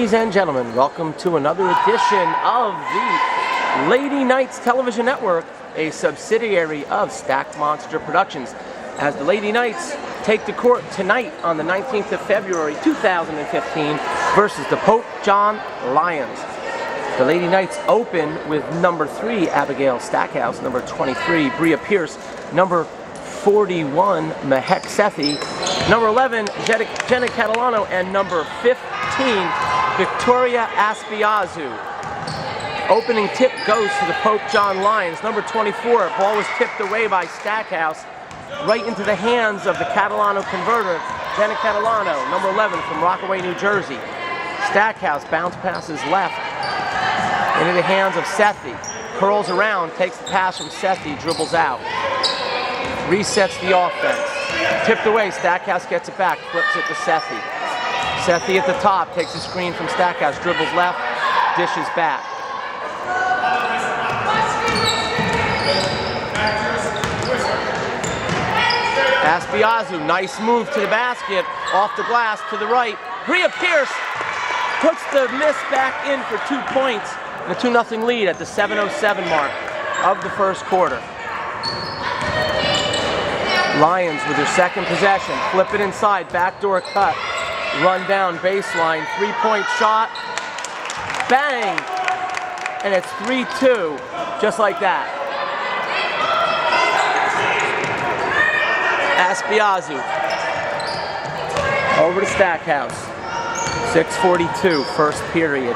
Ladies and gentlemen, welcome to another edition of the Lady Knights Television Network, a subsidiary of Stack Monster Productions, as the Lady Knights take to court tonight on the 19th of February 2015 versus the Pope John Lions. The Lady Knights open with number 3, Abigail Stackhouse, number 23, Bria Pierce, number 41, Mehek Sethi, number 11, Jenna Catalano, and number 15, Victoria Aspiazu. Opening tip goes to the Pope John Lions. Number 24, ball was tipped away by Stackhouse right into the hands of the Catalano converter, Jenna Catalano, number 11 from Rockaway, New Jersey. Stackhouse bounce passes left into the hands of Sethi. Curls around, takes the pass from Sethi, dribbles out. Resets the offense. Tipped away, Stackhouse gets it back, flips it to Sethi. Sethi at the top, takes a screen from Stackhouse, dribbles left, dishes back. Aspiazu, nice move to the basket, off the glass to the right. Bria Pierce puts the miss back in for 2 points and a 2-0 lead at the 7:07 mark of the first quarter. Lions with their second possession, flip it inside, backdoor cut, run down baseline, 3-point shot, bang, and it's 3-2, just like that. Aspiazu, over to Stackhouse, 6:42, first period.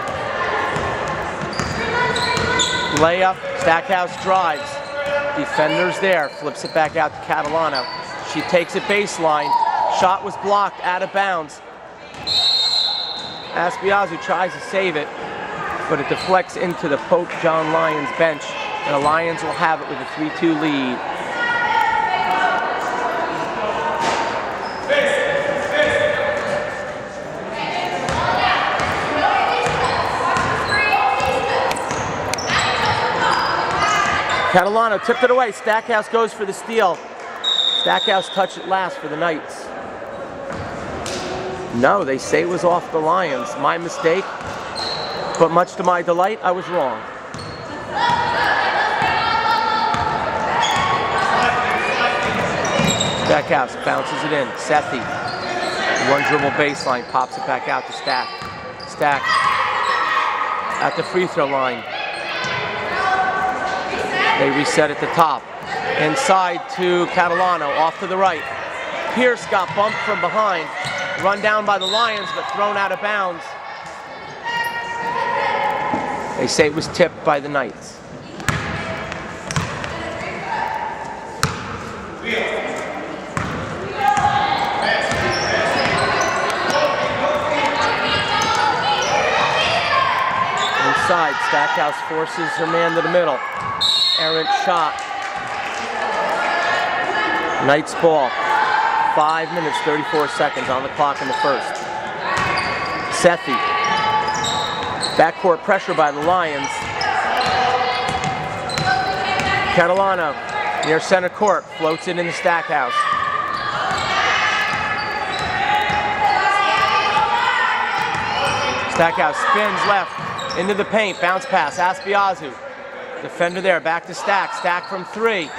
Layup, Stackhouse drives. Defenders there, flips it back out to Catalano. She takes it baseline. Shot was blocked, out of bounds. Aspiazu tries to save it, but it deflects into the Pope John Lions bench, and the Lions will have it with a 3-2 lead. Catalano tipped it away. Stackhouse goes for the steal. Stackhouse touched it last for the Knights. No, they say it was off the Lions. My mistake, but much to my delight, I was wrong. Stackhouse bounces it in. Sethi, one dribble baseline, pops it back out to Stack. Stack at the free throw line. They reset at the top. Inside to Catalano, off to the right. Pierce got bumped from behind. Run down by the Lions, but thrown out of bounds. They say it was tipped by the Knights. Inside, Stackhouse forces her man to the middle. Errant shot. Knights ball. 5 minutes, 34 seconds on the clock in the first. Sethi. Backcourt pressure by the Lions. Catalano near center court. Floats it into Stackhouse. Stackhouse spins left into the paint. Bounce pass. Aspiazu. Defender there, back to Stack. Stack from 3.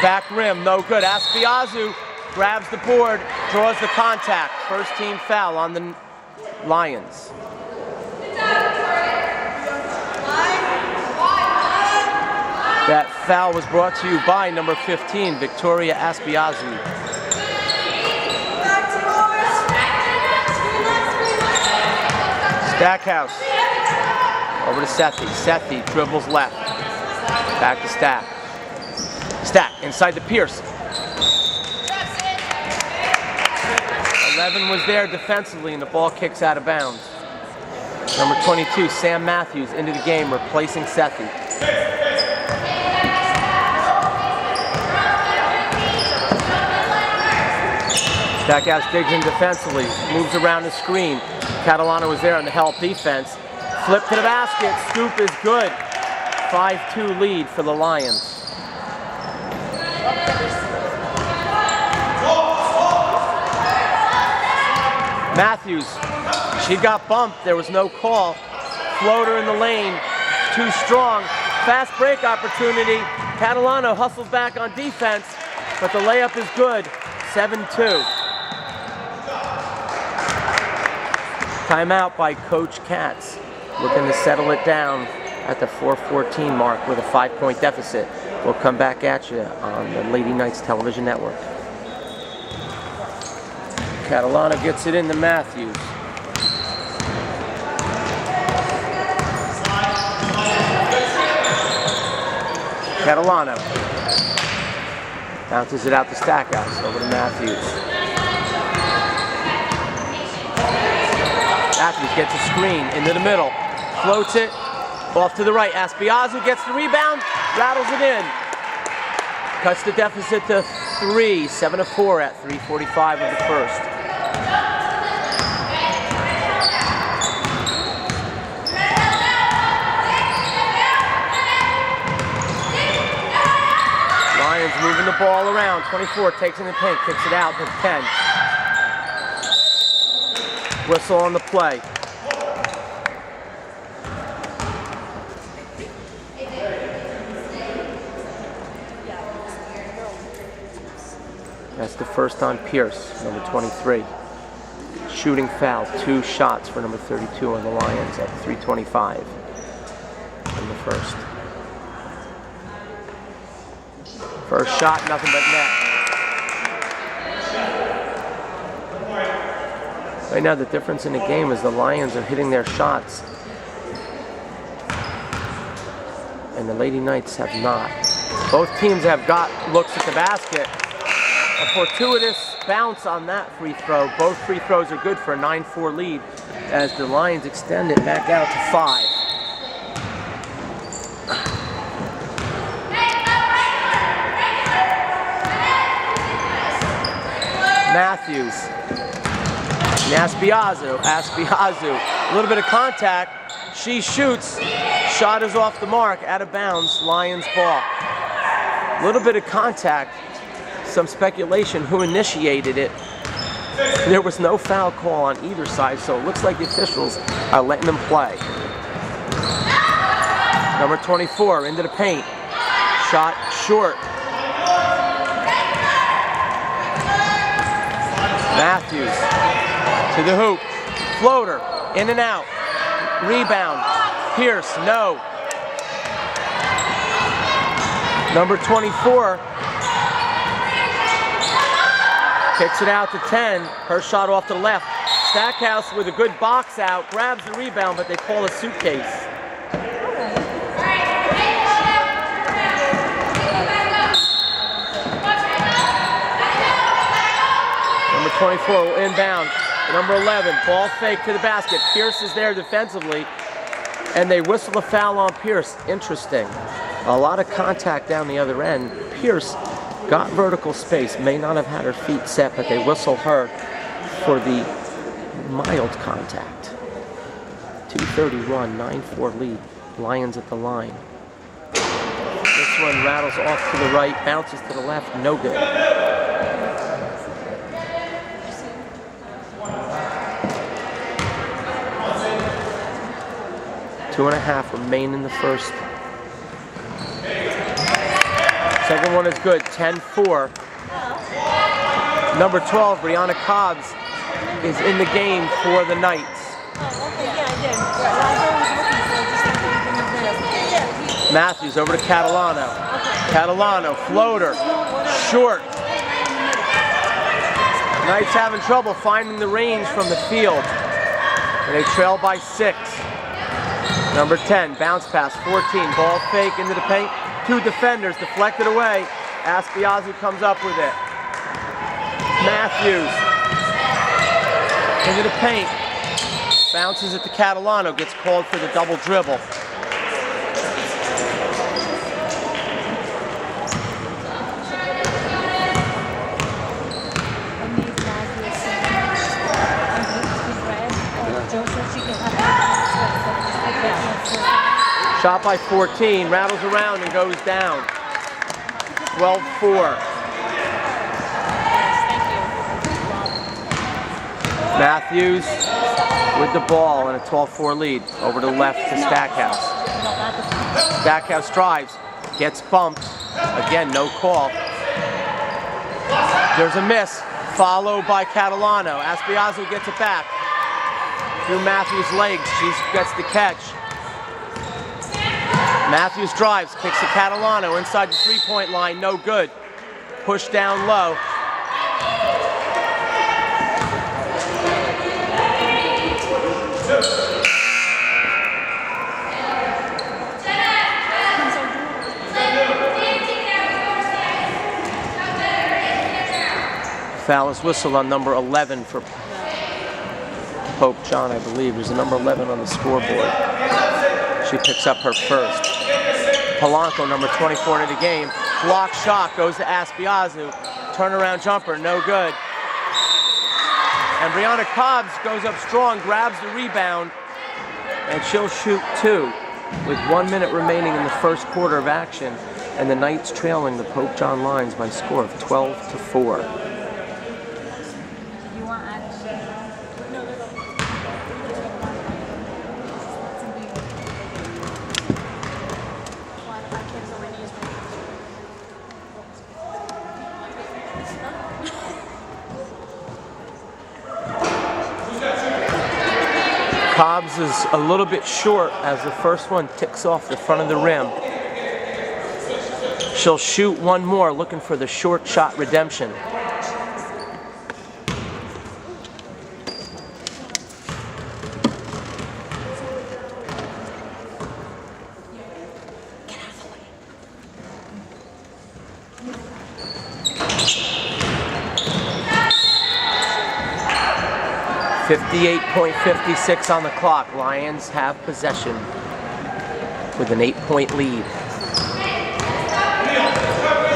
Back rim, no good. Aspiazu grabs the board, draws the contact. First team foul on the Lions. That foul was brought to you by number 15, Victoria Aspiazu. Stackhouse. Over to Sethi. Sethi dribbles left. Back to Stack. Stack inside to Pierce. 11 was there defensively, and the ball kicks out of bounds. Number 22, Sam Matthews, into the game, replacing Sethi. Stackhouse digs in defensively, moves around the screen. Catalano was there on the help defense. Flip to the basket, scoop is good. 5-2 lead for the Lions. Matthews She got bumped. There was no call. Floater in the lane. Too strong. Fast break opportunity. Catalano hustles back on defense, but the layup is good. 7-2. Timeout by Coach Katz. Looking to settle it down at the 4:14 mark with a 5-point deficit. We'll come back at you on the Lady Knights Television Network. Catalano gets it into Matthews. Catalano bounces it out to Stackhouse, over to Matthews. Matthews gets a screen into the middle, floats it off to the right. Aspiazu gets the rebound, rattles it in. Cuts the deficit to 3, 7-4 at 3:45 of the first. Lions moving the ball around. 24 takes in the paint, kicks it out to 10. Whistle on the play. That's the first on Pierce, number 23. Shooting foul, 2 shots for number 32 on the Lions at 3:25 in the first. First shot, nothing but net. Right now, the difference in the game is the Lions are hitting their shots, and the Lady Knights have not. Both teams have got looks at the basket. A fortuitous bounce on that free throw. Both free throws are good for a 9-4 lead as the Lions extend it back out to 5. Matthews. Aspiazu. A little bit of contact. She shoots. Shot is off the mark, out of bounds. Lions ball. A little bit of contact. Some speculation who initiated it. There was no foul call on either side, so it looks like the officials are letting them play. Number 24 into the paint. Shot short. Matthews to the hoop. Floater in and out. Rebound. Pierce, no. Number 24 kicks it out to 10. Her shot off to the left. Stackhouse with a good box out, grabs the rebound, but they call a suitcase. Number 24 will inbound. Number 11, ball fake to the basket. Pierce is there defensively, and they whistle a foul on Pierce. Interesting. A lot of contact down the other end. Pierce got vertical space, may not have had her feet set, but they whistle her for the mild contact. 2:31, 9-4 lead. Lions at the line. This one rattles off to the right, bounces to the left, no good. Two and a half remain in the first. Second one is good, 10-4. Number 12, Brianna Cobbs, is in the game for the Knights. Matthews over to Catalano. Catalano, floater, short. Knights having trouble finding the range from the field. And they trail by 6. Number 10, bounce pass, 14, ball fake into the paint. 2 defenders, deflected away. Aspiazu comes up with it. Matthews into the paint. Bounces it to Catalano, gets called for the double dribble. Shot by 14, rattles around and goes down. 12-4. Matthews with the ball and a 12-4 lead. Over to the left to Stackhouse. Stackhouse drives, gets bumped. Again, no call. There's a miss, followed by Catalano. Aspiazu gets it back. Through Matthews' legs, she gets the catch. Matthews drives, kicks to Catalano inside the three-point line, no good. Push down low. Foul is whistled on number 11 for Pope John, I believe. There's a number 11 on the scoreboard. She picks up her first. Polanco, number 24 into the game. Block shot goes to Aspiazu. Turnaround jumper, no good. And Brianna Cobbs goes up strong, grabs the rebound, and she'll shoot two with 1 minute remaining in the first quarter of action. And the Knights trailing the Pope John Lions by a score of 12-4. Cobbs is a little bit short as the first one ticks off the front of the rim. She'll shoot one more, looking for the short shot redemption. .56 on the clock. Lions have possession with an 8-point lead.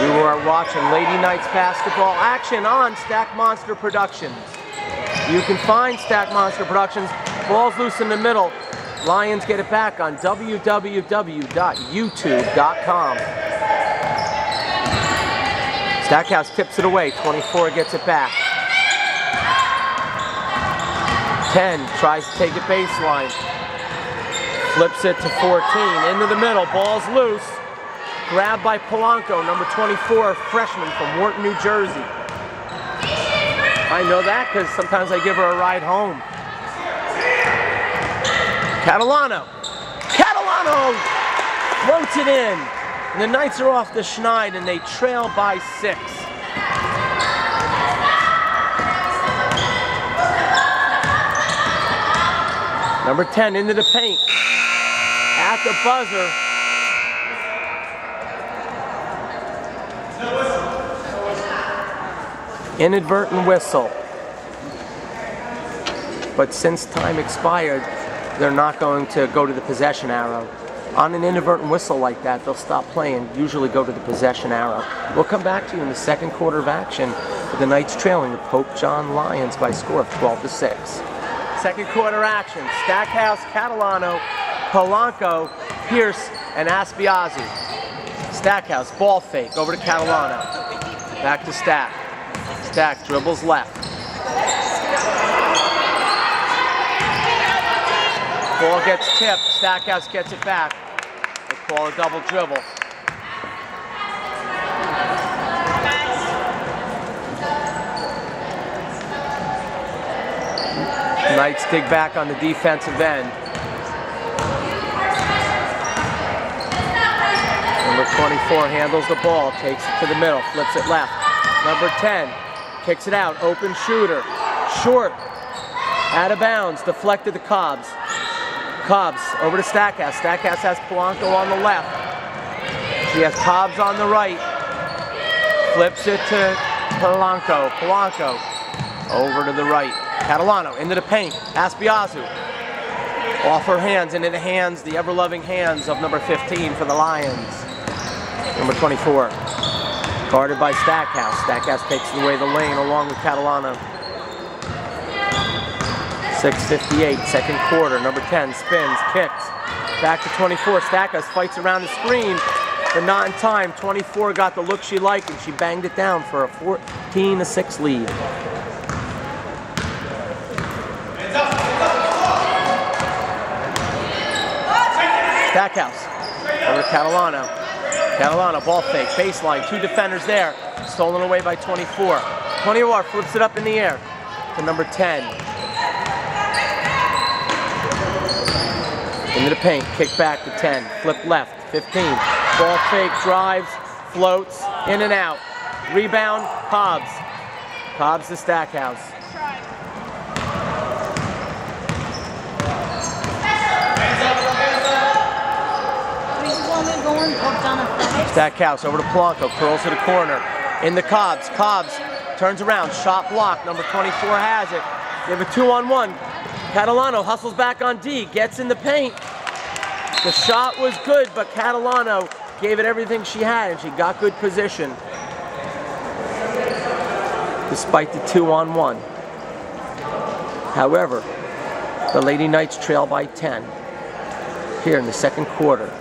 You are watching Lady Knights basketball action on Stack Monster Productions. You can find Stack Monster Productions. Ball's loose in the middle. Lions get it back on www.youtube.com. Stackhouse tips it away. 24 gets it back. 10 tries to take it baseline. Flips it to 14. Into the middle. Ball's loose. Grabbed by Polanco, number 24, freshman from Wharton, New Jersey. I know that because sometimes I give her a ride home. Catalano. Catalano floats it in. And the Knights are off the schneid and they trail by 6. Number 10 into the paint. At the buzzer. Inadvertent whistle. But since time expired, they're not going to go to the possession arrow. On an inadvertent whistle like that, they'll stop playing, usually go to the possession arrow. We'll come back to you in the second quarter of action with the Knights trailing the Pope John Lions by a score of 12-6. Second quarter action, Stackhouse, Catalano, Polanco, Pierce, and Aspiazu. Stackhouse, ball fake, over to Catalano. Back to Stack. Stack dribbles left. Ball gets tipped, Stackhouse gets it back. They call a double dribble. Knights dig back on the defensive end. Number 24 handles the ball, takes it to the middle, flips it left. Number 10 kicks it out, open shooter, short, out of bounds, deflected to Cobbs. Cobbs over to Stackhouse. Stackhouse has Polanco on the left. She has Cobbs on the right. Flips it to Polanco. Polanco over to the right. Catalano into the paint. Aspiazu off her hands, into the hands, the ever-loving hands of number 15 for the Lions. Number 24. Guarded by Stackhouse. Stackhouse takes away the lane along with Catalano. 6:58, second quarter. Number 10 spins, kicks. Back to 24. Stackhouse fights around the screen, but not in time. 24 got the look she liked, and she banged it down for a 14-6 lead. Stackhouse. Over to Catalano. Catalano, ball fake, baseline, 2 defenders there. Stolen away by 24. 24 flips it up in the air to number 10. Into the paint, kick back to 10, flip left, 15. Ball fake, drives, floats, in and out. Rebound, Cobbs. Cobbs to Stackhouse. Stackhouse over to Polanco, curls to the corner. In the Cobbs. Cobbs turns around, shot block. Number 24 has it. They have a 2-on-1. Catalano hustles back on D, gets in the paint. The shot was good, but Catalano gave it everything she had, and she got good position despite the 2-on-1. However, the Lady Knights trail by 10 here in the second quarter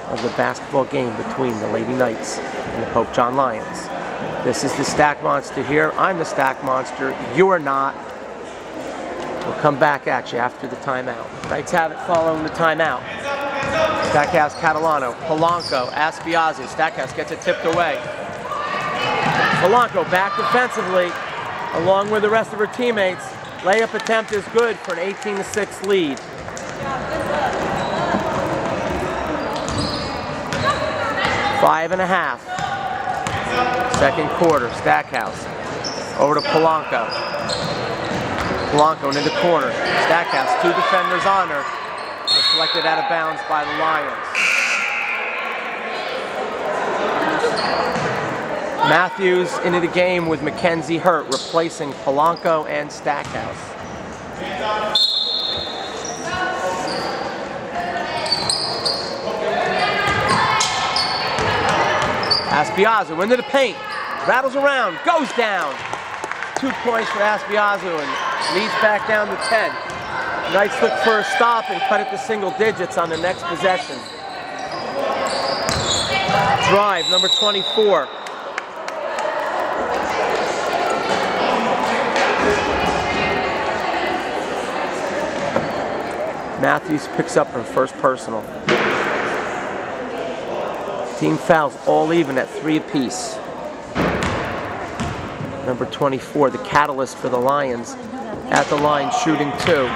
of the basketball game between the Lady Knights and the Pope John Lions. This is the Stack Monster here. I'm the Stack Monster. You are not. We'll come back at you after the timeout. Knights have it following the timeout. Stackhouse, Catalano, Polanco, Aspiazu. Stackhouse gets it tipped away. Polanco back defensively along with the rest of her teammates. Layup attempt is good for an 18-6 lead. Five and a half. Second quarter, Stackhouse. Over to Polanco. Polanco into the corner. Stackhouse, 2 defenders on her. Deflected out of bounds by the Lions. Matthews into the game with Mackenzie Hurt, replacing Polanco and Stackhouse. Aspiazu into the paint, rattles around, goes down. 2 points for Aspiazu and leads back down to 10. Knights look for a stop and cut it to single digits on the next possession. Drive, number 24. Matthews picks up her first personal. Team fouls all even at 3 apiece. Number 24, the catalyst for the Lions, at the line shooting 2.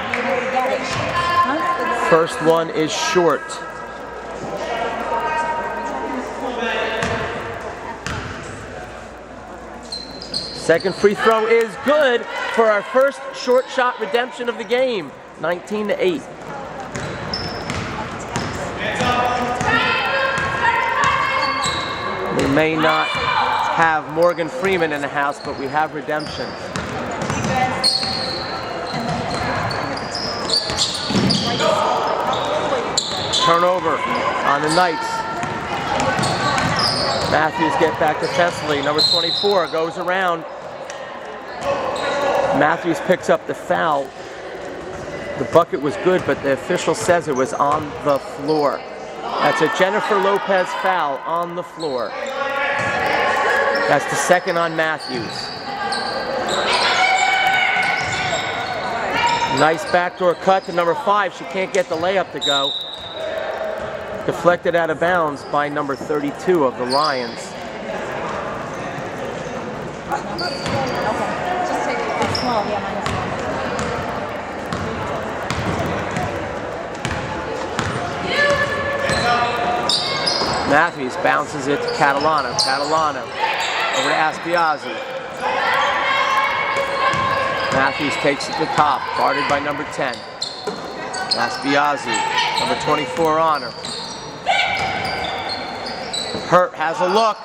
First one is short. Second free throw is good for our first short shot redemption of the game, 19-8. We may not have Morgan Freeman in the house, but we have redemption. Turnover on the Knights. Matthews get back defensively. Number 24 goes around. Matthews picks up the foul. The bucket was good, but the official says it was on the floor. That's a Jennifer Lopez foul on the floor. That's the second on Matthews. Nice backdoor cut to number 5. She can't get the layup to go. Deflected out of bounds by number 32 of the Lions. Matthews bounces it to Catalano. Catalano over to Aspiazu. Matthews takes it to the top, guarded by number 10. Aspiazu, number 24 on her. Hurt has a look.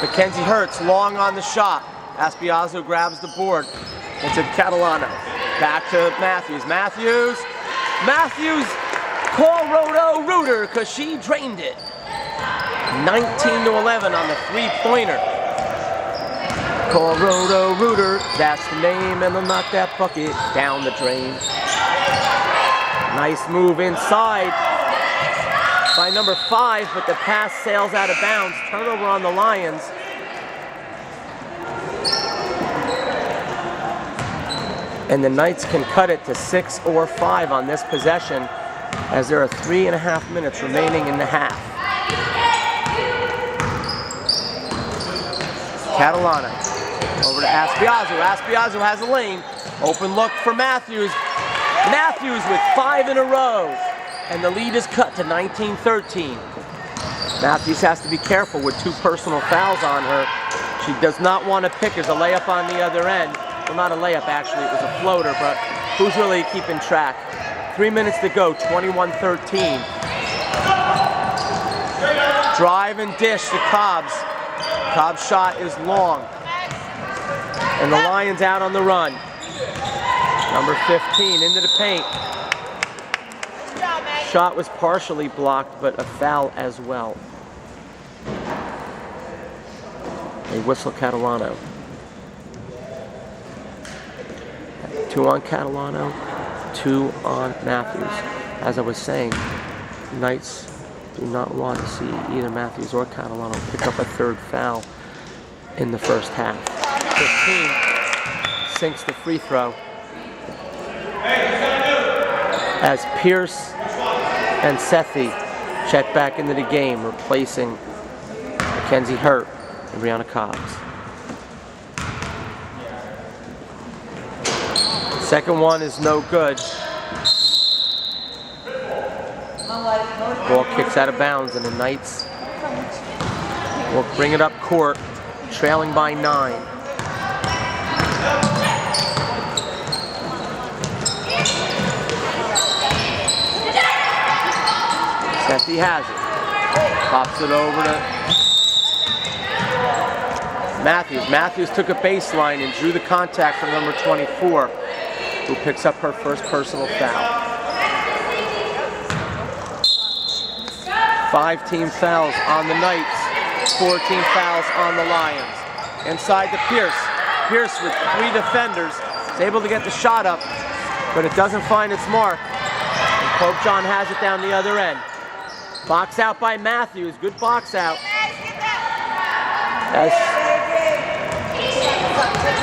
Mackenzie Hurt's long on the shot. Aspiazu grabs the board. It's at Catalano. Back to Matthews. Matthews call Roto Rooter because she drained it. 19-11 on the 3-pointer. Call Roto Rooter, that's the name, and they'll knock that bucket down the drain. Nice move inside by number 5, but the pass sails out of bounds. Turnover on the Lions. And the Knights can cut it to 6 or 5 on this possession as there are 3.5 minutes remaining in the half. Catalano over to Aspiazu. Aspiazu has a lane. Open look for Matthews. Matthews with 5 in a row. And the lead is cut to 19-13. Matthews has to be careful with 2 personal fouls on her. She does not want to pick. There's a layup on the other end. Well, not a layup actually, it was a floater, but who's really keeping track? 3 minutes to go, 21-13. Drive and dish to Cobbs. Cobbs' shot is long. And the Lions out on the run. Number 15 into the paint. Shot was partially blocked, but a foul as well. They whistle Catalano. 2 on Catalano, 2 on Matthews. As I was saying, Knights do not want to see either Matthews or Catalano pick up a 3rd foul in the first half. 15 sinks the free throw as Pierce and Sethi check back into the game, replacing Mackenzie Hurt and Brianna Cobbs. Second one is no good. Ball kicks out of bounds, and the Knights will bring it up court, trailing by 9. Sethi has it. Pops it over to Matthews. Matthews took a baseline and drew the contact from number 24, who picks up her first personal foul. 5 team fouls on the Knights, 4 team fouls on the Lions. Inside to Pierce. Pierce with 3 defenders is able to get the shot up, but it doesn't find its mark. And Pope John has it down the other end. Box out by Matthews. Good box out. As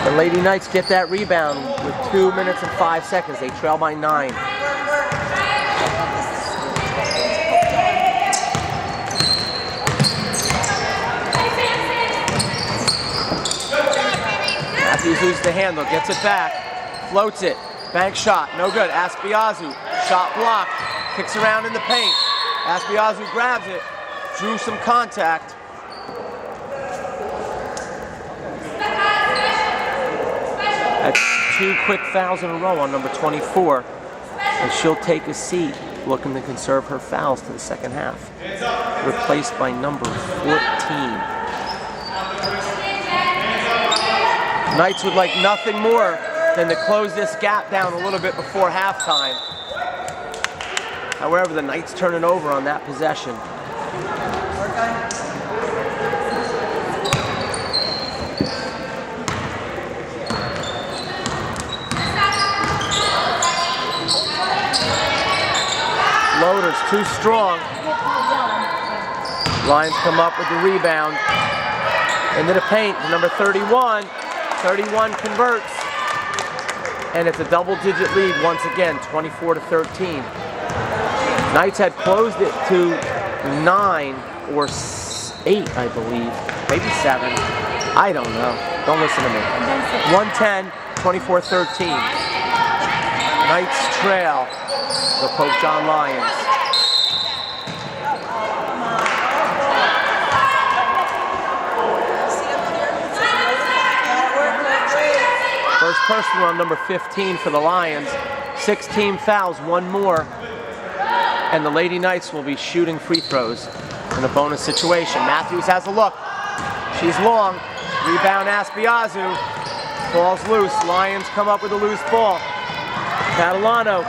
the Lady Knights get that rebound with 2 minutes and 5 seconds. They trail by 9. Matthews loses the handle, gets it back, floats it, bank shot, no good. Aspiazu, shot blocked, kicks around in the paint. Aspiazu grabs it, drew some contact. That's 2 quick fouls in a row on number 24. And she'll take a seat, looking to conserve her fouls to the second half. Replaced by number 14. Knights would like nothing more than to close this gap down a little bit before halftime. However, the Knights turn it over on that possession. Floater's too strong. Lions come up with the rebound. Into the paint, number 31. 31 converts. And it's a double-digit lead once again, 24-13. Knights had closed it to 9 or 8, I believe. Maybe 7. I don't know. Don't listen to me. 110, 24-13. Knights trail the Pope John Lions. First personal on number 15 for the Lions. 6 team fouls, 1 more. And the Lady Knights will be shooting free throws in a bonus situation. Matthews has a look. She's long. Rebound Aspiazu. Ball's loose. Lions come up with a loose ball. Catalano.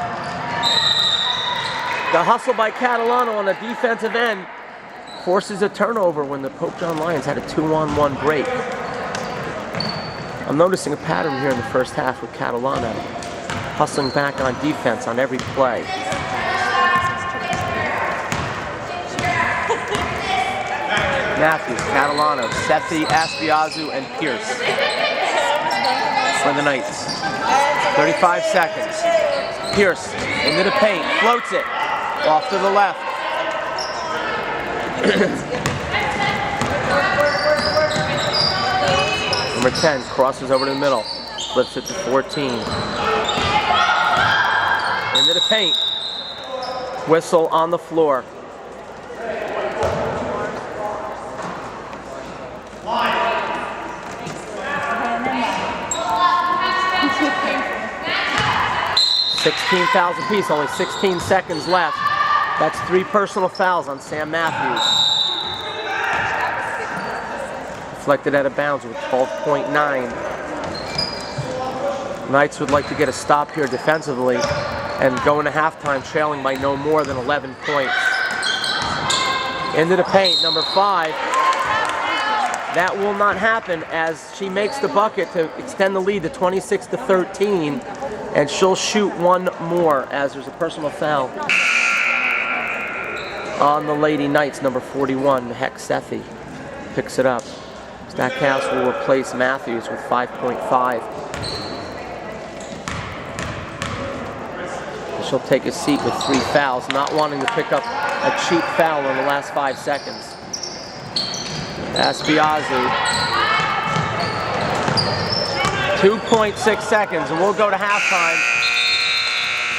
The hustle by Catalano on the defensive end forces a turnover when the Pope John Lions had a 2-on-1 break. I'm noticing a pattern here in the first half with Catalano hustling back on defense on every play. Matthews, Catalano, Sethi, Aspiazu, and Pierce for the Knights. 35 seconds. Pierce into the paint, floats it. Off to the left. Number 10 crosses over to the middle. Flips it to 14. Into the paint. Whistle on the floor. $16 fouls apiece, only 16 seconds left. That's 3 personal fouls on Sam Matthews. Deflected out of bounds with 12.9. Knights would like to get a stop here defensively and go into halftime trailing by no more than 11 points. Into the paint, number 5. That will not happen as she makes the bucket to extend the lead to 26-13, and she'll shoot one more as there's a personal foul on the Lady Knights. Number 41, Hex Sethi picks it up. Stackhouse will replace Matthews with 5.5. She'll take a seat with 3 fouls, not wanting to pick up a cheap foul in the last 5 seconds. Aspiazu. 2.6 seconds, and we'll go to halftime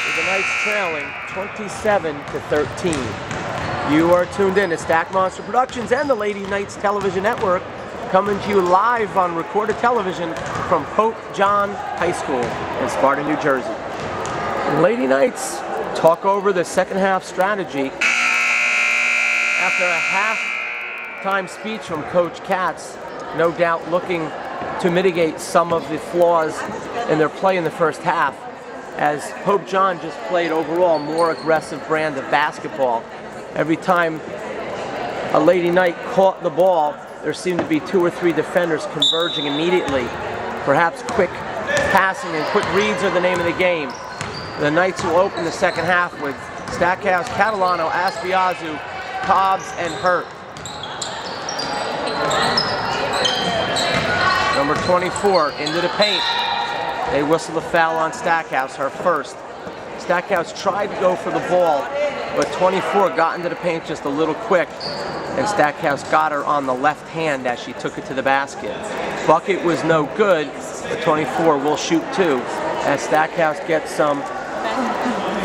with the Knights trailing 27-13. You are tuned in to Stack Monster Productions and the Lady Knights Television Network, coming to you live on recorded television from Pope John High School in Sparta, New Jersey. Lady Knights talk over the second half strategy after a halftime speech from Coach Katz, no doubt looking to mitigate some of the flaws in their play in the first half, as Pope John just played overall more aggressive brand of basketball. Every time a Lady Knight caught the ball, there seemed to be 2 or 3 defenders converging immediately. Perhaps quick passing and quick reads are the name of the game. The Knights will open the second half with Stackhouse, Catalano, Aspiazu, Cobbs, and Hurt. Number 24 into the paint. They whistle a foul on Stackhouse, her first. Stackhouse tried to go for the ball, but 24 got into the paint just a little quick, and Stackhouse got her on the left hand as she took it to the basket. Bucket was no good, but 24 will shoot 2 as Stackhouse gets some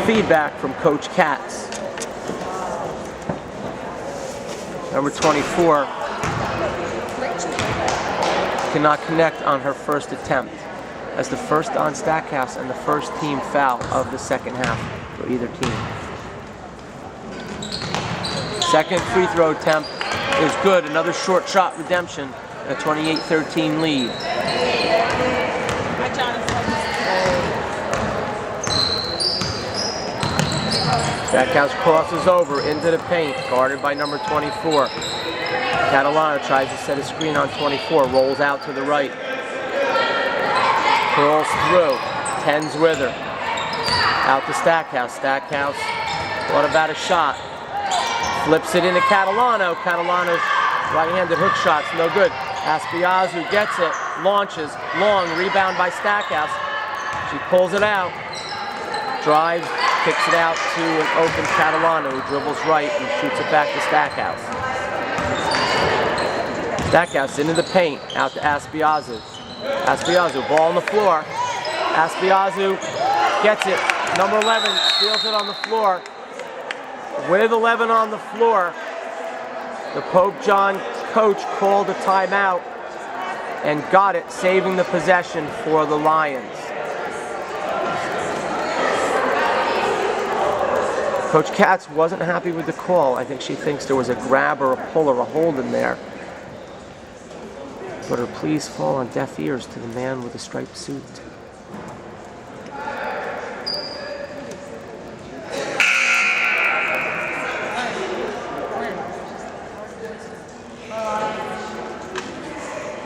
feedback from Coach Katz. Number 24 cannot connect on her first attempt. That's the first on Stackhouse and the first team foul of the second half for either team. Second free throw attempt is good. Another short shot redemption. A 28-13 lead. Stackhouse crosses over into the paint, guarded by number 24. Catalano tries to set a screen on 24, rolls out to the right. Curls through, 10's with her. Out to Stackhouse. Stackhouse, what about a shot? Flips it into Catalano. Catalano's right-handed hook shot's no good. Aspiazu gets it, launches, long, rebound by Stackhouse. She pulls it out, drives, kicks it out to an open Catalano, who dribbles right and shoots it back to Stackhouse. Stackhouse into the paint, out to Aspiazu. Aspiazu, ball on the floor. Aspiazu gets it. Number 11 steals it on the floor. With 11 on the floor, the Pope John coach called a timeout and got it, saving the possession for the Lions. Coach Katz wasn't happy with the call. I think she thinks there was a grab or a pull or a hold in there. But her pleas fall on deaf ears to the man with the striped suit.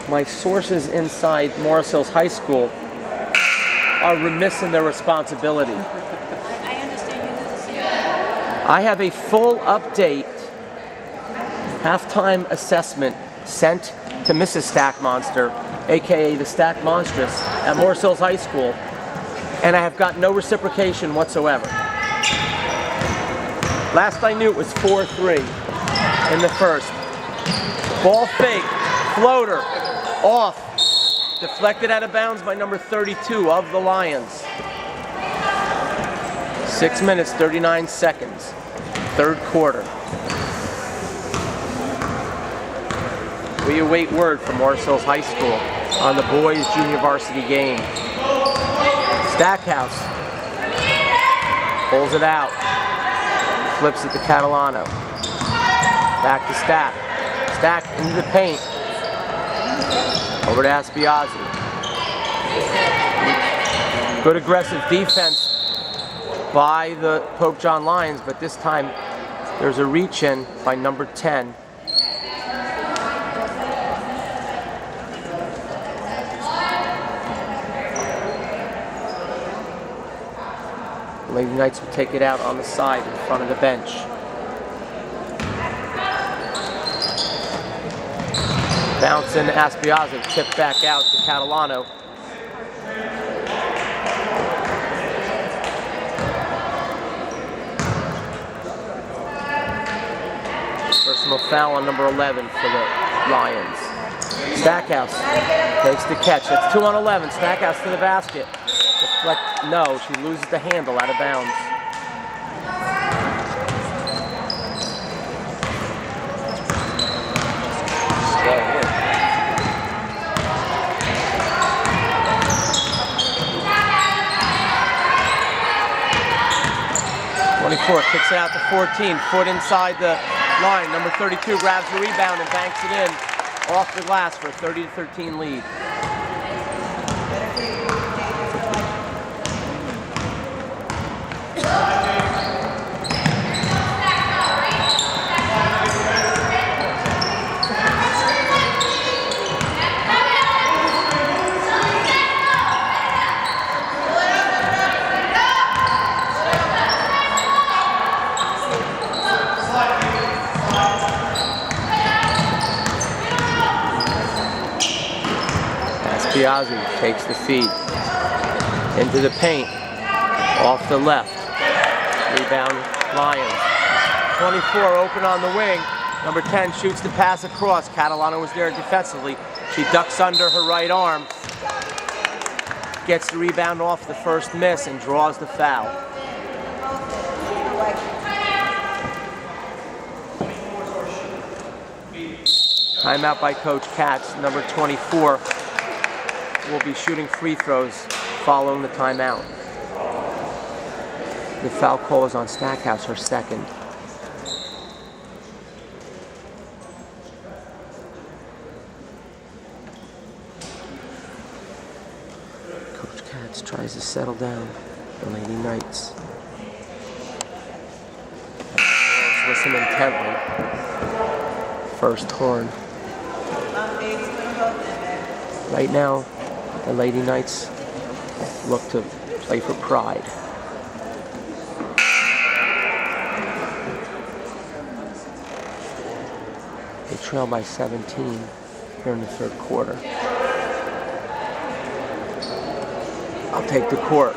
My sources inside Morris Hills High School are remiss in their responsibility. I understand you do the same. I have a full update halftime assessment sent to Mrs. Stack Monster, aka the Stack Monstress, at Morris Hills High School, and I have got no reciprocation whatsoever. Last I knew it was 4-3 in the first. Ball fake, floater, off. Deflected out of bounds by number 32 of the Lions. 6 minutes, 39 seconds. Third quarter. We await word from Morris Hills High School on the boys' junior varsity game. Stackhouse pulls it out, flips it to Catalano. Back to Stack. Stack into the paint. Over to Aspiazzi. Good aggressive defense by the Pope John Lions, but this time there's a reach in by number 10. Lady Knights will take it out on the side in front of the bench. Bounce in Aspiazzi, tip back out to Catalano. Personal foul on number 11 for the Lions. Stackhouse takes the catch. It's 2 on 11. Stackhouse to the basket. Deflect. No, she loses the handle out of bounds. Kicks it out to 14. Foot inside the line. Number 32 grabs the rebound and banks it in off the glass for a 30-13 lead. Piazzi takes the feed into the paint, off the left. Rebound Lions. 24 open on the wing. Number 10 shoots the pass across. Catalano was there defensively. She ducks under her right arm. Gets the rebound off the first miss and draws the foul. Timeout by Coach Katz. Number 24 will be shooting free throws following the timeout. The foul call is on Stackhouse, her second. Coach Katz tries to settle down the Lady Knights. Listen intently. First horn. Right now, the Lady Knights look to play for pride. They trail by 17 here in the third quarter. I'll take the court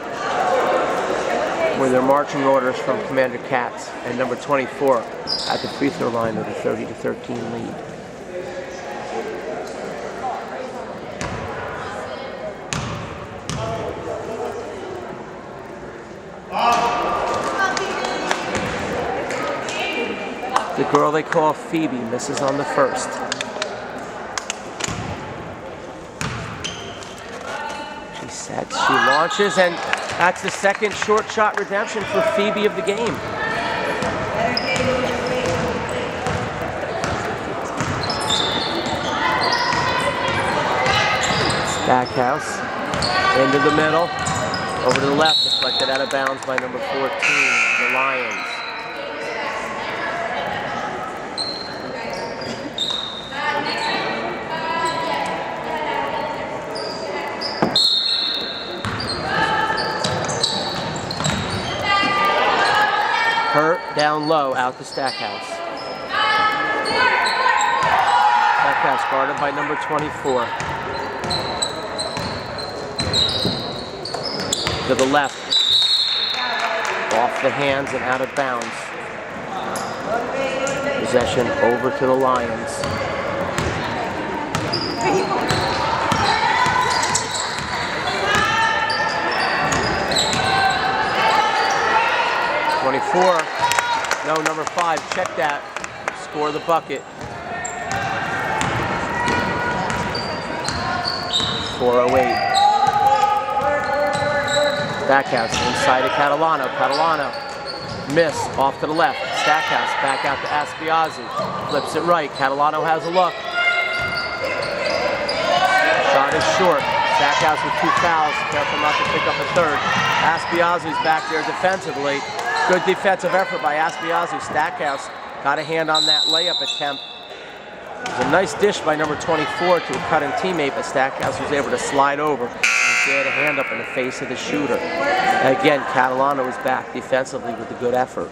with their marching orders from Commander Katz and number 24 at the free throw line with a 30-13 lead. The girl they call Phoebe misses on the first. She sets, she launches, and that's the second short shot redemption for Phoebe of the game. Stackhouse into the middle, over to the left, deflected out of bounds by number 14, the Lions. Hurt down low, out to Stackhouse. Stackhouse guarded by number 24. To the left. Off the hands and out of bounds. Possession over to the Lions. No, number 5, check that. Score the bucket. 4:08. Stackhouse inside of Catalano. Catalano, miss, off to the left. Stackhouse back out to Aspiazu. Flips it right. Catalano has a look. Shot is short. Stackhouse with 2 fouls. Careful not to pick up a third. Aspiazu's back there defensively. Good defensive effort by Aspiazu. Stackhouse got a hand on that layup attempt. It was a nice dish by number 24 to a cutting teammate, but Stackhouse was able to slide over and get a hand up in the face of the shooter. And again, Catalano was back defensively with a good effort.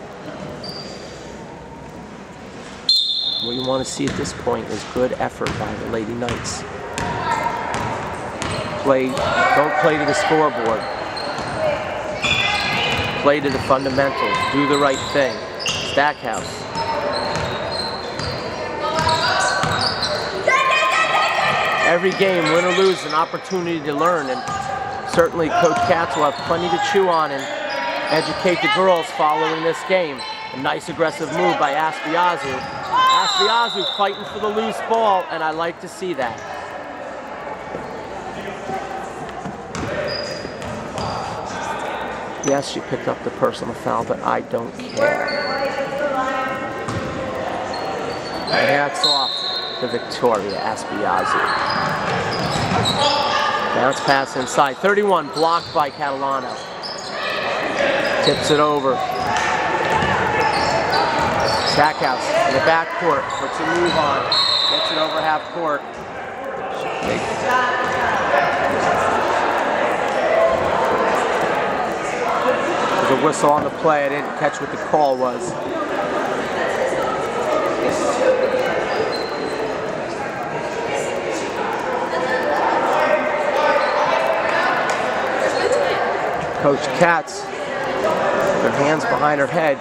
What you want to see at this point is good effort by the Lady Knights. Don't play to the scoreboard. Play to the fundamentals. Do the right thing. Stackhouse. Every game, win or lose, an opportunity to learn, and certainly Coach Katz will have plenty to chew on and educate the girls following this game. A nice aggressive move by Aspiazu. Aspiazu fighting for the loose ball, and I like to see that. Yes, she picked up the personal foul, but I don't care. Hats off to Victoria Aspiazu. Bounce pass inside. 31, blocked by Catalano. Tips it over. Stackhouse in the backcourt, puts a move on. Gets it over half court. There's a whistle on the play. I didn't catch what the call was. Coach Katz, her hands behind her head,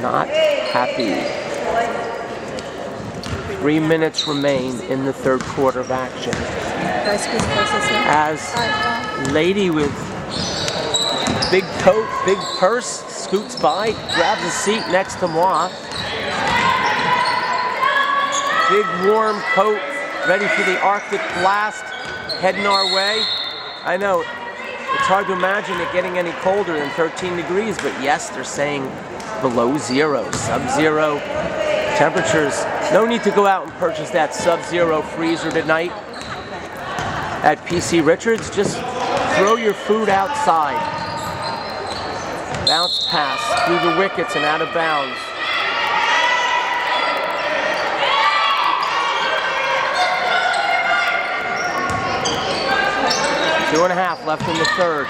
not happy. 3 minutes remain in the third quarter of action. As lady with big coat, big purse, scoots by, grabs a seat next to moi. Big warm coat, ready for the Arctic blast, heading our way. I know, it's hard to imagine it getting any colder than 13 degrees, but yes, they're saying below zero, sub-zero temperatures. No need to go out and purchase that sub-zero freezer tonight at PC Richards. Just throw your food outside. Bounce pass through the wickets and out of bounds. Two and a half left in the third.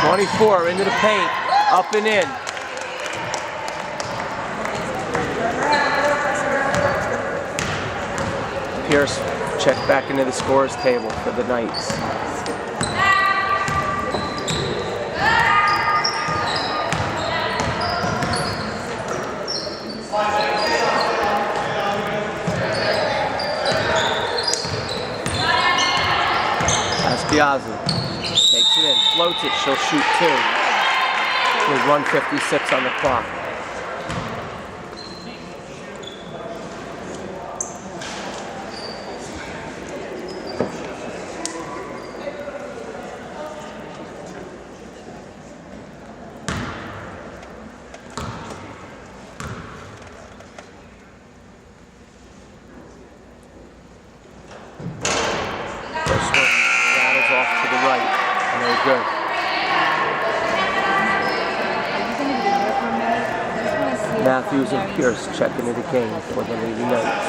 24 into the paint, up and in. Pierce checked back into the scores table for the Knights. Aspiazu takes it in, floats it, she'll shoot 2. With 1:56 on the clock. Matthews and Pierce checking into the game for the Lady Knights.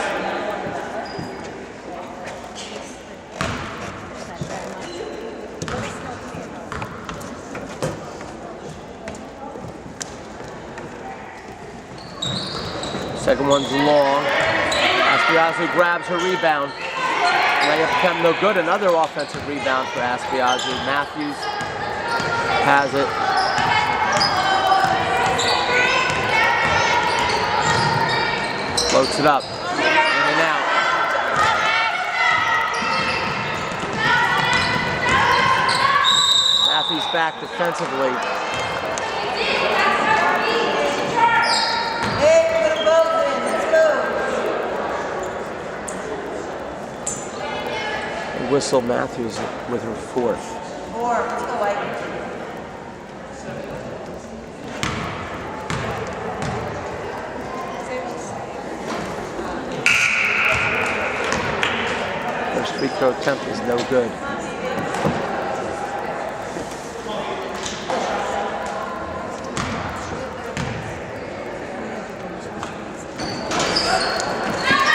Second one's long. Aspiazu grabs her rebound. Layup attempt no good. Another offensive rebound for Aspiazu. Matthews has it. Floats it up. In and out. Matthews back defensively. Hey, put them both in. Let's go. They whistle Matthews with her fourth. 4. Let's go, White. First free throw attempt is no good.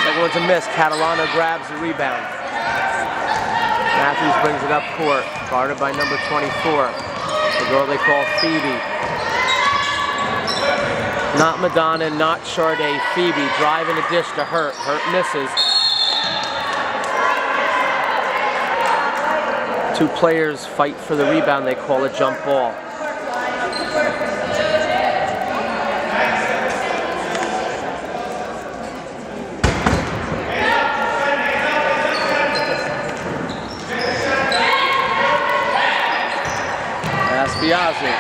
Second one's a miss. Catalano grabs the rebound. Matthews brings it up court, guarded by number 24, the girl they call Phoebe. Not Madonna, not Sade, Phoebe driving a dish to Hurt. Hurt misses. Two players fight for the rebound, they call a jump ball. Aspiazu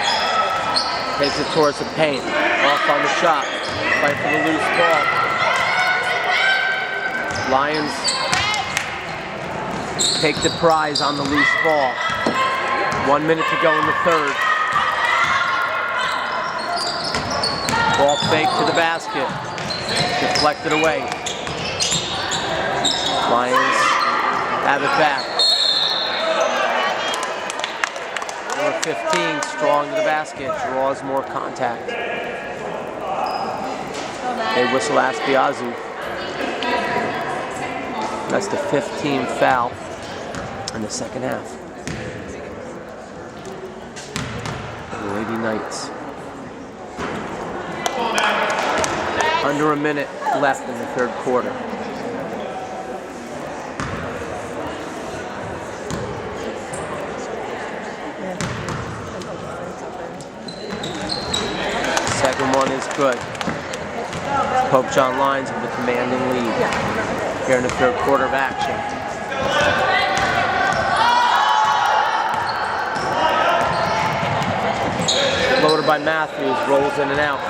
takes it towards the paint, off on the shot, fight for the loose ball. Lions take the prize on the loose ball. 1 minute to go in the third. Ball fake to the basket, deflected away. Lions have it back. Number 15, strong to the basket, draws more contact. They whistle Aspiazu. That's the 15th foul in the second half. The Lady Knights. Under a minute left in the third quarter. Second one is good. Pope John Lions with a commanding lead here in the third quarter of action. Loaded by Matthews, rolls in and out.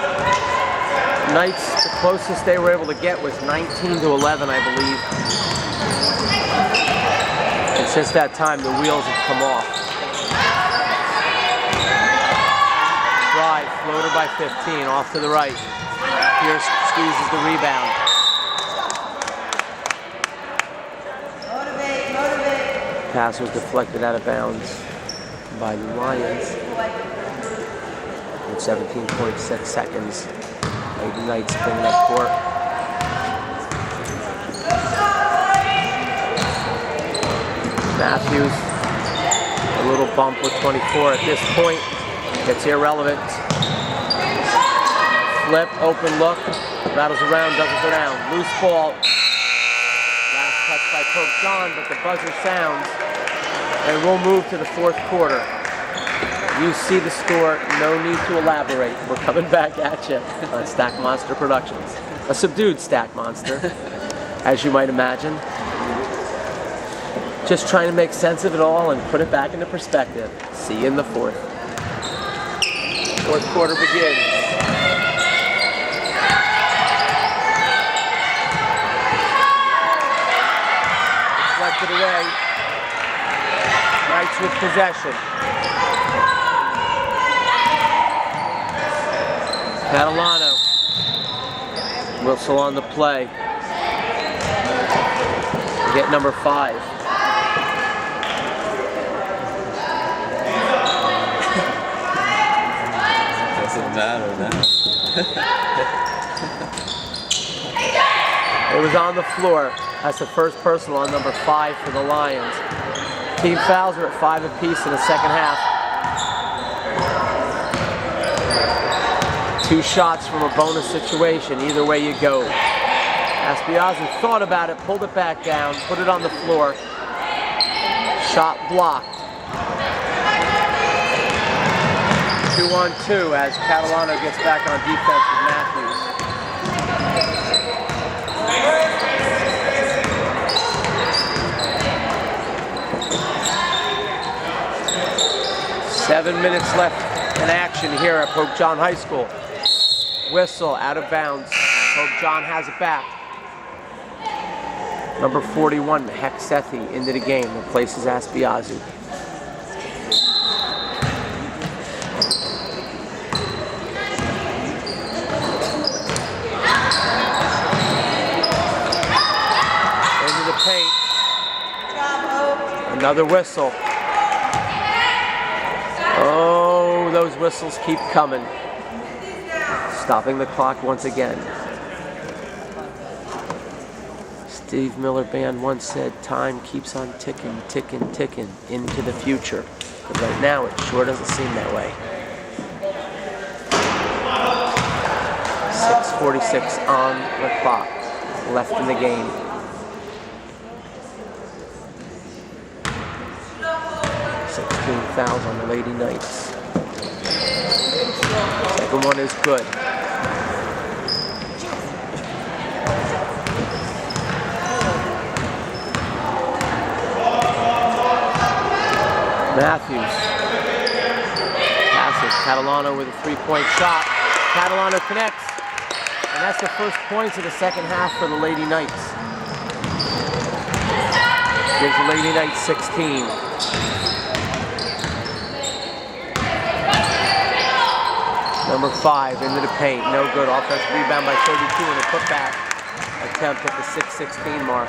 Knights, the closest they were able to get was 19-11, I believe. And since that time, the wheels have come off. Drive, floater by 15, off to the right. Pierce squeezes the rebound. Pass was deflected out of bounds by the Lions. With 17.6 seconds. Lady Knights bringing up court. Matthews, a little bump with 24 at this point. It's irrelevant. Flip, open look, rattles around, doesn't go down. Loose ball. Last touch by Pope John, but the buzzer sounds. And we'll move to the fourth quarter. You see the score, no need to elaborate. We're coming back at you on Stack Monster Productions. A subdued Stack Monster, as you might imagine. Just trying to make sense of it all and put it back into perspective. See you in the fourth. Fourth quarter begins. Deflected away. Knights with possession. Catalano. Whistle on the play. Get number 5. Doesn't matter now. It was on the floor. That's the first personal on number 5 for the Lions. Team fouls are at 5 apiece in the second half. 2 shots from a bonus situation. Either way you go. Aspiazu thought about it, pulled it back down, put it on the floor. Shot blocked. 2-on-2 as Catalano gets back on defense with Matthews. 7 minutes left in action here at Pope John High School. Whistle out of bounds. Pope John has it back. Number 41, Hexethi, into the game, replaces Aspiazu. Into the paint. Another whistle. Oh, those whistles keep coming. Stopping the clock once again. Steve Miller Band once said, time keeps on ticking, ticking, ticking into the future. But right now, it sure doesn't seem that way. 6:46 on the clock, left in the game. Fouls on the Lady Knights. Second one is good. Matthews passes. Catalano with a three-point shot. Catalano connects. And that's the first points of the second half for the Lady Knights. Gives the Lady Knights 16. Number 5 into the paint, no good. Offensive rebound by 32 and a putback attempt at the 6:16 mark.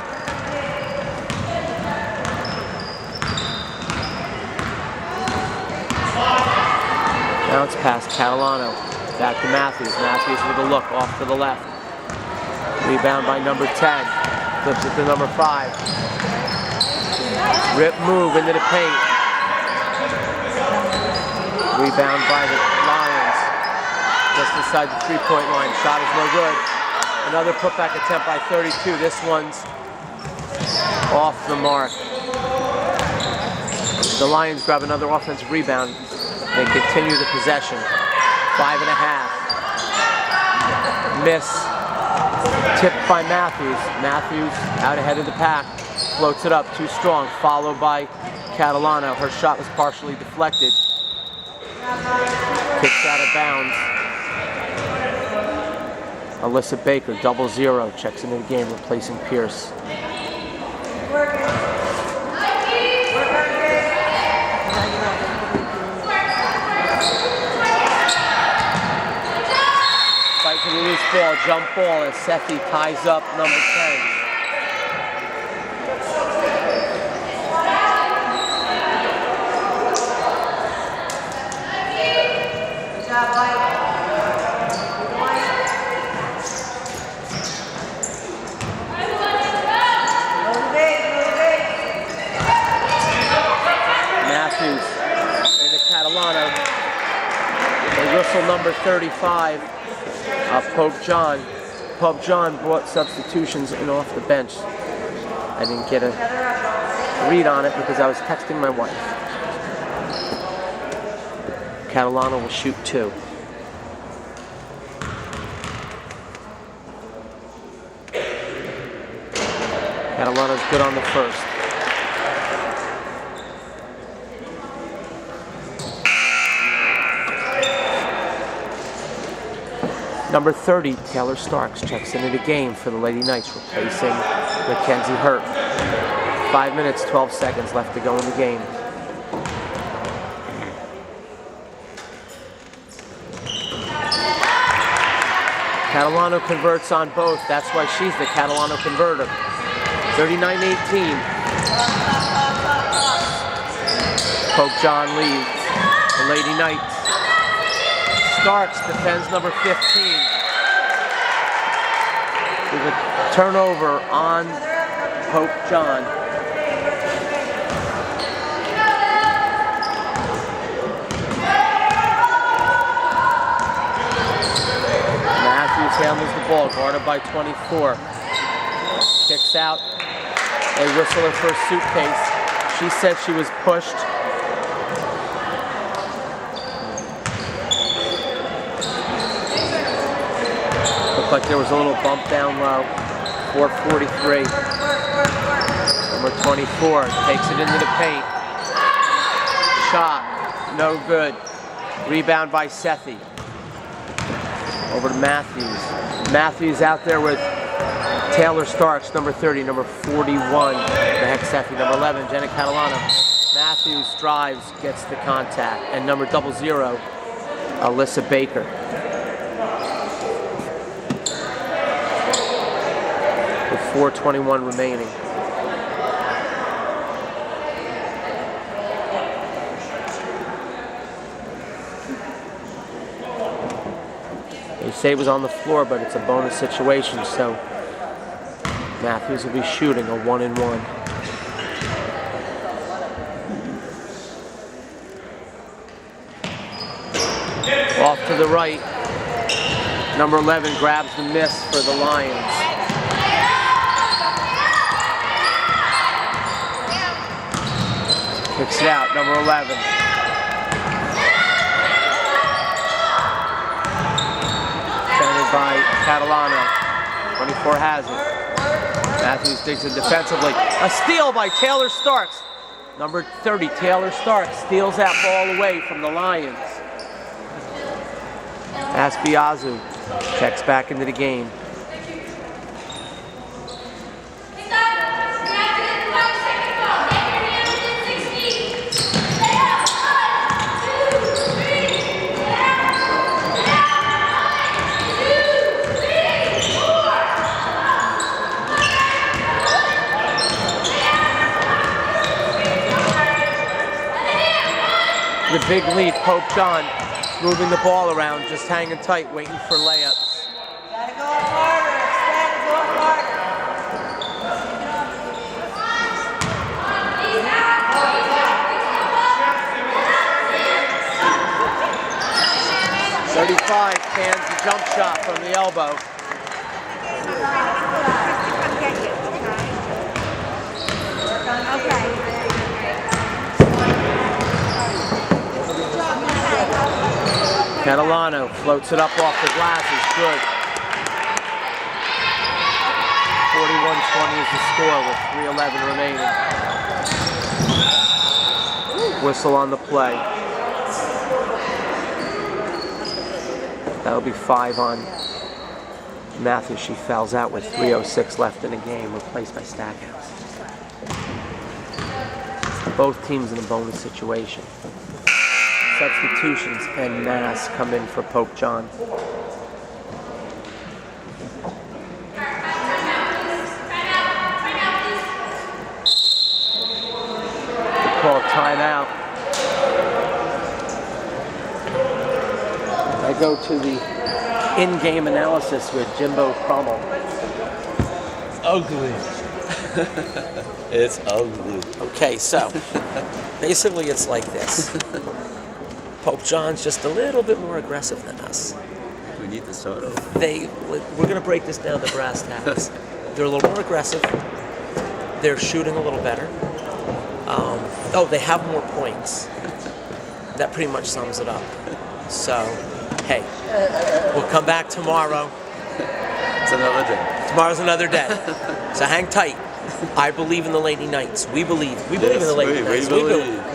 Now it's past Catalano, back to Matthews. Matthews with a look off to the left. Rebound by number 10, flips it to number 5. Rip move into the paint. Rebound by the Lions. Just inside the three-point line. Shot is no good. Another putback attempt by 32. This one's off the mark. The Lions grab another offensive rebound and continue the possession. 5.5. Miss. Tipped by Matthews. Matthews out ahead of the pack. Floats it up too strong. Followed by Catalano. Her shot was partially deflected. Kicks out of bounds. Alyssa Baker, 0-0, checks into the game, replacing Pierce. Fight for the loose ball, jump ball as Sethi ties up number 10. Good job, Mike. Matthews into Catalano. They whistle number 35. Pope John. Pope John brought substitutions in off the bench. I didn't get a read on it because I was texting my wife. Catalano will shoot 2. Catalano's good on the first. Number 30, Taylor Starks, checks into the game for the Lady Knights, replacing Mackenzie Hurt. 5 minutes, 12 seconds left to go in the game. Catalano converts on both. That's why she's the Catalano converter. 39-18. Pope John leads. The Lady Knights. Starks defends number 15. With a turnover on Pope John. Matthews handles the ball, guarded by 24. Kicks out. They whistle her first suitcase. She said she was pushed. Looked like there was a little bump down low. 4:43. Number 24 takes it into the paint. Shot. no good. Rebound by Sethi. Over to Matthews. Matthews out there with Taylor Starks, number 30, number 41, the heck Sethi, number 11, Jenna Catalano. Matthews drives, gets the contact, and number 00, Alyssa Baker. With 4:21 remaining. They say it was on the floor, but it's a bonus situation, so Matthews will be shooting a 1-and-1. Off to the right. Number 11 grabs the miss for the Lions. Kicks it out, number 11. Defended by Catalano. 24 has it. Matthews digs it defensively. A steal by Taylor Starks. Number 30, Taylor Starks, steals that ball away from the Lions. Aspiazu checks back into the game. The big lead, Pope John, moving the ball around, just hanging tight, waiting for layups. Gotta go up harder. Gotta go up harder. 35 cans the jump shot from the elbow. Catalano floats it up off the glasses, good. 41-20 is the score with 3:11 remaining. Whistle on the play. That'll be 5 on Matthews. She fouls out with 3:06 left in the game, replaced by Stackhouse. Both teams in a bonus situation. Substitutions and Nass come in for Pope John. They call timeout. I go to the in-game analysis with Jimbo Crummel. Ugly. It's ugly. Okay, so basically it's like this. Pope John's just a little bit more aggressive than us. We need the soda. We're going to break this down to brass tacks. They're a little more aggressive. They're shooting a little better. They have more points. That pretty much sums it up. So, hey, we'll come back tomorrow. It's another day. Tomorrow's another day. So hang tight. I believe in the Lady Knights. We believe. We believe in the Lady Knights.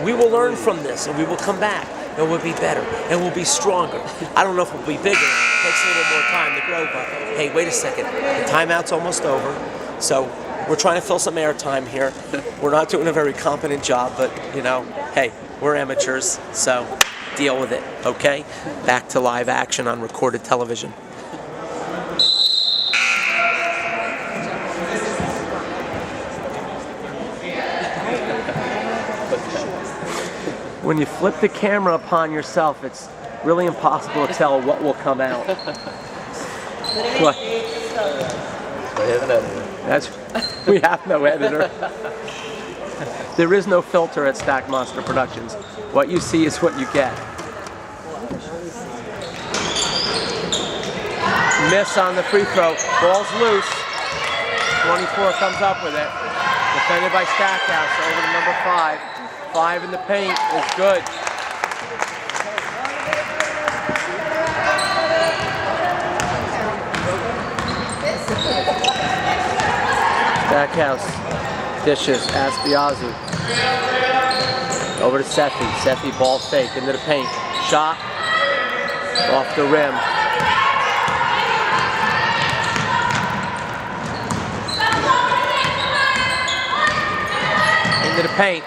We will learn from this, and we will come back. And we'll be better, and we'll be stronger. I don't know if we'll be bigger. It takes a little more time to grow, but hey, wait a second. The timeout's almost over, so we're trying to fill some airtime here. We're not doing a very competent job, but, hey, we're amateurs, so deal with it, okay? Back to live action on recorded television. When you flip the camera upon yourself, it's really impossible to tell what will come out. What? We have an editor. We have no editor. There is no filter at Stack Monster Productions. What you see is what you get. Miss on the free throw. Ball's loose. 24 comes up with it. Defended by Stackhouse over to number 5. 5 in the paint is good. Stackhouse dishes Aspiazu. Over to Sethi. Sethi ball fake into the paint. Shot off the rim. Into the paint.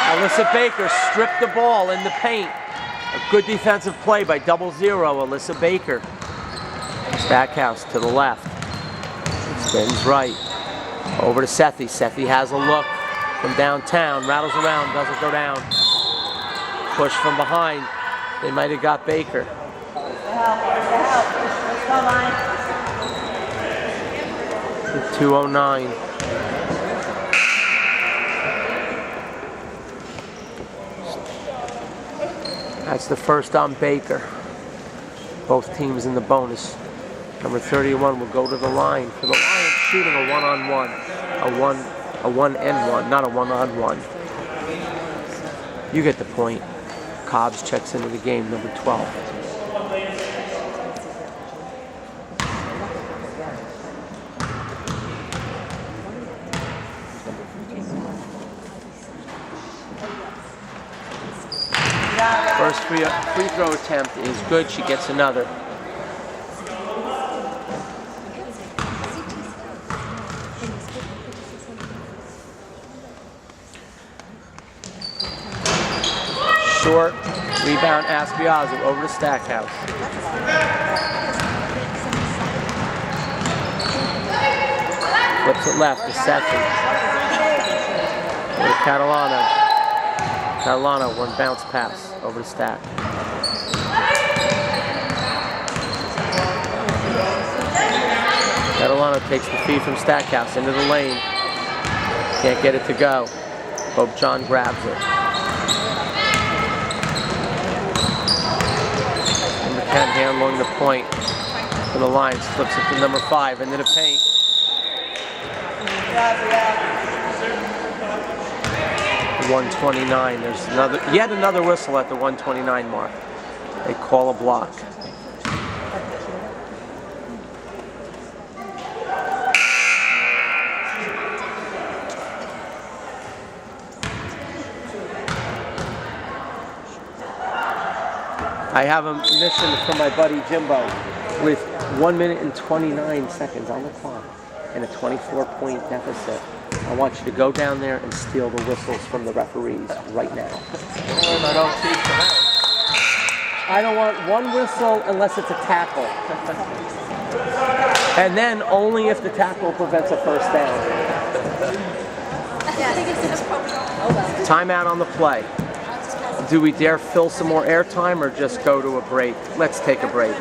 Alyssa Baker stripped the ball in the paint. A good defensive play by 0-0, Alyssa Baker. Stackhouse to the left. Spins right. Over to Sethi. Sethi has a look from downtown. Rattles around, doesn't go down. Push from behind. They might have got Baker. Where's the help? Let's go, line. 2:09. That's the first on Baker. Both teams in the bonus. Number 31 will go to the line for the Lions shooting a one-on-one. A one-and-one, not a one-on-one. You get the point. Cobbs checks into the game, number 12. First free throw attempt is good. She gets another. Short rebound, Aspiazu over to Stackhouse. Flips it left to Sethi. Over to Catalano. Catalano, one bounce pass over to Stack. Catalano takes the feed from Stackhouse into the lane. Can't get it to go. Hope John grabs it. Number 10 handling the point for the Lions. Flips it to number 5 into the paint. 129. There's yet another whistle at the 129 mark. They call a block. I have a mission from my buddy Jimbo with 1 minute and 29 seconds on the clock and a 24-point deficit. I want you to go down there and steal the whistles from the referees right now. I don't want one whistle unless it's a tackle. And then only if the tackle prevents a first down. Timeout on the play. Do we dare fill some more airtime or just go to a break? Let's take a break.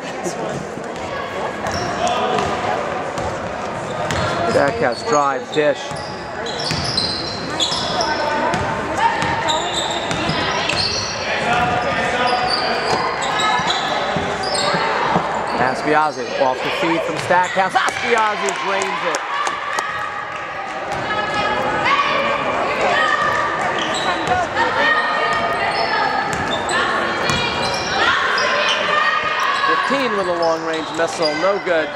Stackhouse drive, dish. Aspiazu off the feed from Stackhouse. Aspiazu drains it. With a long-range missile, no good.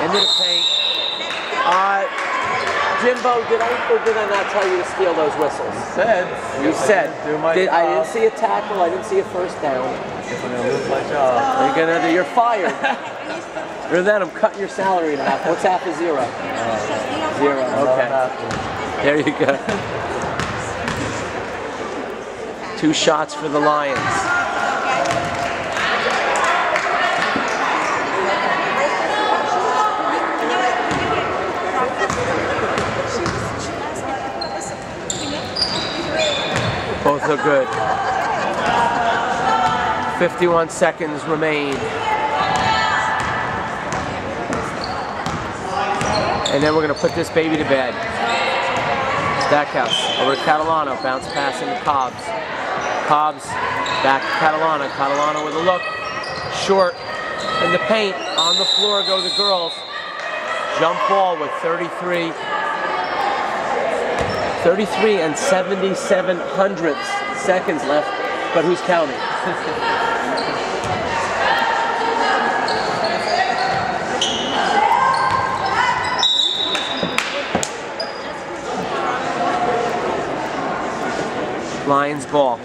Into the paint. Jimbo, did I not tell you to steal those whistles? You said. I didn't see a tackle. I didn't see a first down. I'm gonna lose my job. You're fired. Or then I'm cutting your salary in half. What's half of 0? 0. Okay. There you go. 2 shots for the Lions. Both are good. 51 seconds remain. And then we're going to put this baby to bed. Stackhouse over to Catalano. Bounce pass into Cobbs. Cobbs back to Catalano. Catalano with a look. Short in the paint. On the floor go the girls. Jump ball with 33 and 77 hundredths seconds left, but who's counting? Lions ball.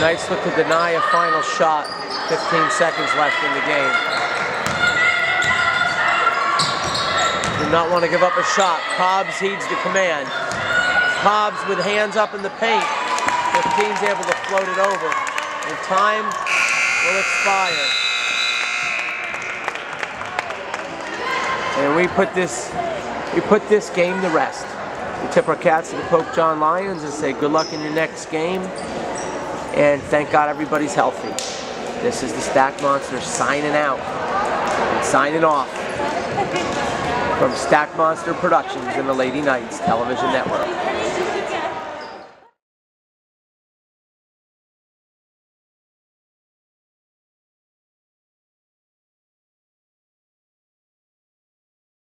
Knights look to deny a final shot. 15 seconds left in the game. Do not want to give up a shot. Cobbs heeds the command. Cobbs with hands up in the paint. 15's able to float it over. And time will expire. And we put this game to rest. We tip our cats to the Pope John Lions and say good luck in your next game. And thank God everybody's healthy. This is the Stack Monsters signing out and signing off from Stack Monster Productions and the Lady Knights Television Network.